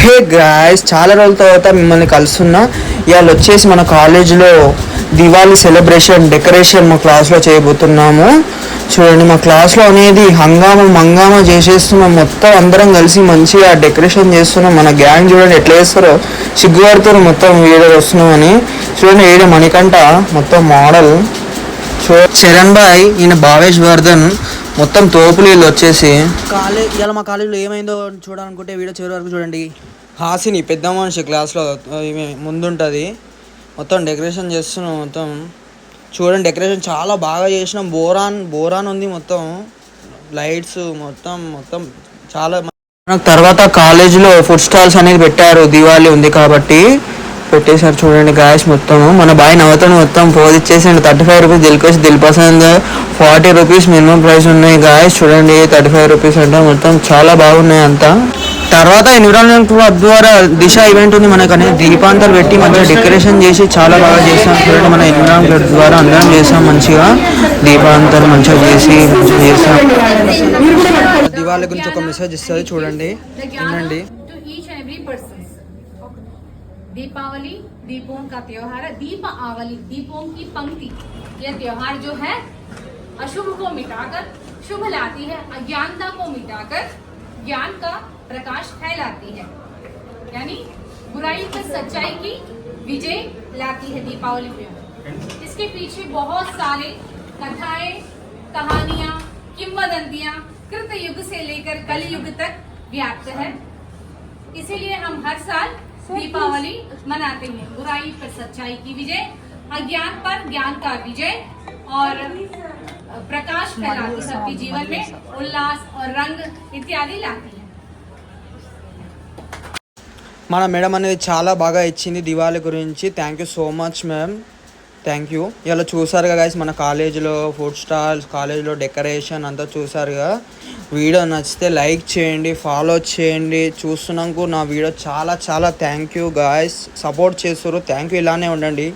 Hey guys, చాలా రోజుల తర్వాత మిమ్మల్ని కలుస్తున్నా. ఇవాళ వచ్చేసి మన కాలేజీలో దివాళీ సెలబ్రేషన్ డెకరేషన్ మా క్లాస్లో చేయబోతున్నాము. చూడండి, మా క్లాస్లో అనేది మంగామా చేసేస్తున్నాం. మొత్తం అందరం కలిసి మంచిగా డెకరేషన్ చేస్తున్నాం. మన గ్యాంగ్ చూడండి ఎట్లా చేస్తారో, సిగ్గుపడుతారు మొత్తం వీడియో వస్తున్నామని. చూడండి, ఏడు మణికంఠ మొత్తం మోడల్. చరణ్ బాయ్, ఈయన భావేష్ వర్ధన్, మొత్తం తోపులు వీళ్ళు వచ్చేసి. ఇవాళ మా కాలేజీలో ఏమైందో చూడాలనుకుంటే వీడియో చివరి వరకు చూడండి. హాసిని పెద్ద మనిషి క్లాస్లో ముందుంటుంది. మొత్తం డెకరేషన్ చేస్తున్నాం. మొత్తం చూడండి, డెకరేషన్ చాలా బాగా చేసినాం. బోరాన్ ఉంది, మొత్తం లైట్స్ మొత్తం చాలా. తర్వాత కాలేజీలో ఫుడ్ స్టాల్స్ అనేది పెట్టారు, దివాళీ ఉంది కాబట్టి పెట్టేశారు. చూడండి గాయస్, మొత్తం మన బాయ్ నవ్వుతాను, మొత్తం పోజ్ ఇచ్చేసిండు. 35 రూపీస్ దిల్కొచ్చి దిల్పసంద్, 40 రూపీస్ మినిమం ప్రైస్ ఉన్నాయి గాయస్. చూడండి, 35 రూపీస్ అంటే మొత్తం చాలా బాగున్నాయి అంతా. తర్వాత ఎన్విరాన్మెంట్ క్లబ్ ద్వారా దిశ ఈవెంట్ ఉంది మనకు అనేది, దీపాంతలు పెట్టి మంచిగా డెకరేషన్ చేసి చాలా బాగా చేస్తాం. చూడండి, మన ఎన్విరాన్మెంట్ క్లబ్ ద్వారా అందరం చేస్తాం. మంచిగా దీపాంతలు మంచిగా చేసి చేస్తాం. దివాళీ గురించి ఒక మెసేజ్ ఇస్తుంది, చూడండి వినండి. दीपावली दीपों का त्योहार है। दीपावली दीपों की पंक्ति, यह त्योहार जो है अशुभ को मिटाकर शुभ लाती है, अज्ञानता को मिटाकर ज्ञान का प्रकाश फैलाती है, यानी बुराई पर सच्चाई की विजय लाती है दीपावली में। इसके पीछे बहुत सारे कथाएं, कहानियां, किंवदंतियां कृत युग से लेकर कल युग तक व्याप्त है। इसीलिए हम हर साल दीपावली मनाते हैं। बुराई पर सच्चाई की विजय, अज्ञान पर ज्ञान का विजय और प्रकाश फैलाती, सबके जीवन में उल्लास और रंग इत्यादि लाती है। మన మేడం అనేది చాలా బాగా ఇచ్చింది దివాళీ గురించి. Thank you so much ma'am, thank you. ఇలా చూసారుగా గైస్, మన కాలేజీలో ఫుడ్ స్టాల్స్, కాలేజీలో డెకరేషన్ అంతా చూసారుగా. వీడియో నచ్చితే లైక్ చేయండి, ఫాలో చేయండి. చూస్తున్నాకు నా వీడియో చాలా థ్యాంక్ యూ గాయస్, సపోర్ట్ చేస్తారు. థ్యాంక్ యూ, ఇలానే ఉండండి.